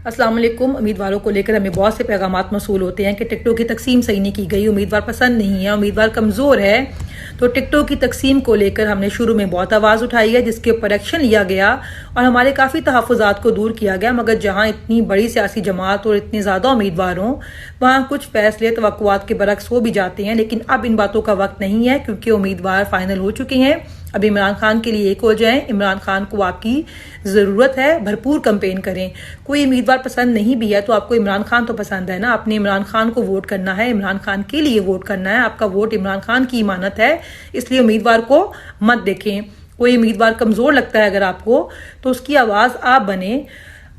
अस्सलाम वालेकुम। उम्मीदवारों को लेकर हमें बहुत से पैगामात मौसूल होते हैं कि टिकटों की तकसीम सही नहीं की गई, उम्मीदवार पसंद नहीं है, उम्मीदवार कमज़ोर है। तो टिकटों की तकसीम को लेकर हमने शुरू में बहुत आवाज़ उठाई है, जिसके ऊपर एक्शन लिया गया और हमारे काफ़ी तहफ़्फ़ुज़ात को दूर किया गया। मगर जहाँ इतनी बड़ी सियासी जमात और इतने ज़्यादा उम्मीदवार हों, वहाँ कुछ फैसले तवक्कुआत के बरक्स हो भी जाते हैं। लेकिन अब इन बातों का वक्त नहीं है, क्योंकि उम्मीदवार फाइनल हो चुके हैं। अब इमरान खान के लिए एक हो जाएं। इमरान खान को आपकी ज़रूरत है, भरपूर कैंपेन करें। कोई उम्मीदवार पसंद नहीं भी है तो आपको इमरान खान तो पसंद है ना, आपने इमरान खान को वोट करना है, इमरान खान के लिए वोट करना है। आपका वोट इमरान खान की इमानत है, इसलिए उम्मीदवार को मत देखें। कोई उम्मीदवार कमज़ोर लगता है अगर आपको, तो उसकी आवाज़ आप बने,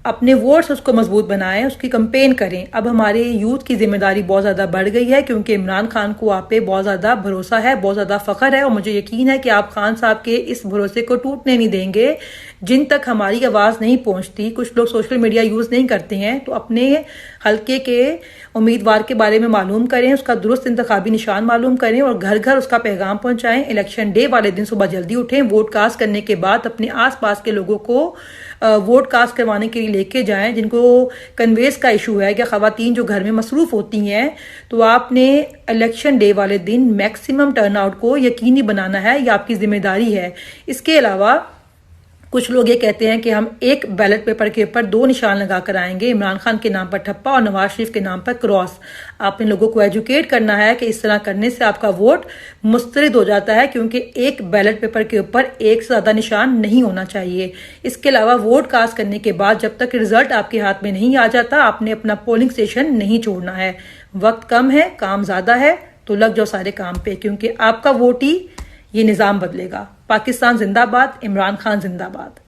अपने वोट से उसको मजबूत बनाएं, उसकी कैंपेन करें। अब हमारे यूथ की जिम्मेदारी बहुत ज़्यादा बढ़ गई है, क्योंकि इमरान खान को आप पे बहुत ज़्यादा भरोसा है, बहुत ज़्यादा फ़ख्र है और मुझे यकीन है कि आप खान साहब के इस भरोसे को टूटने नहीं देंगे। जिन तक हमारी आवाज़ नहीं पहुंचती, कुछ लोग सोशल मीडिया यूज़ नहीं करते हैं, तो अपने हल्के के उम्मीदवार के बारे में मालूम करें, उसका दुरुस्त इंतखाबी निशान मालूम करें और घर घर उसका पैगाम पहुंचाएं। इलेक्शन डे वाले दिन सुबह जल्दी उठें, वोट कास्ट करने के बाद अपने आसपास के लोगों को वोट कास्ट करवाने के लिए लेके जाएं। जिनको कन्वेस का इशू है, कि खवातीन जो घर में मसरूफ़ होती हैं, तो आपने इलेक्शन डे वाले दिन मैक्सिमम टर्नआउट को यकीनी बनाना है, ये आपकी जिम्मेदारी है। इसके अलावा कुछ लोग ये कहते हैं कि हम एक बैलेट पेपर के ऊपर 2 निशान लगा कर आएंगे, इमरान खान के नाम पर ठप्पा और नवाज शरीफ के नाम पर क्रॉस। आपने लोगों को एजुकेट करना है कि इस तरह करने से आपका वोट मुस्तरद हो जाता है, क्योंकि एक बैलेट पेपर के ऊपर एक से ज़्यादा निशान नहीं होना चाहिए। इसके अलावा वोट कास्ट करने के बाद जब तक रिजल्ट आपके हाथ में नहीं आ जाता, आपने अपना पोलिंग स्टेशन नहीं छोड़ना है। वक्त कम है, काम ज़्यादा है, तो लग जाओ सारे काम पे, क्योंकि आपका वोट ही ये निज़ाम बदलेगा। पाकिस्तान जिंदाबाद, इमरान खान जिंदाबाद।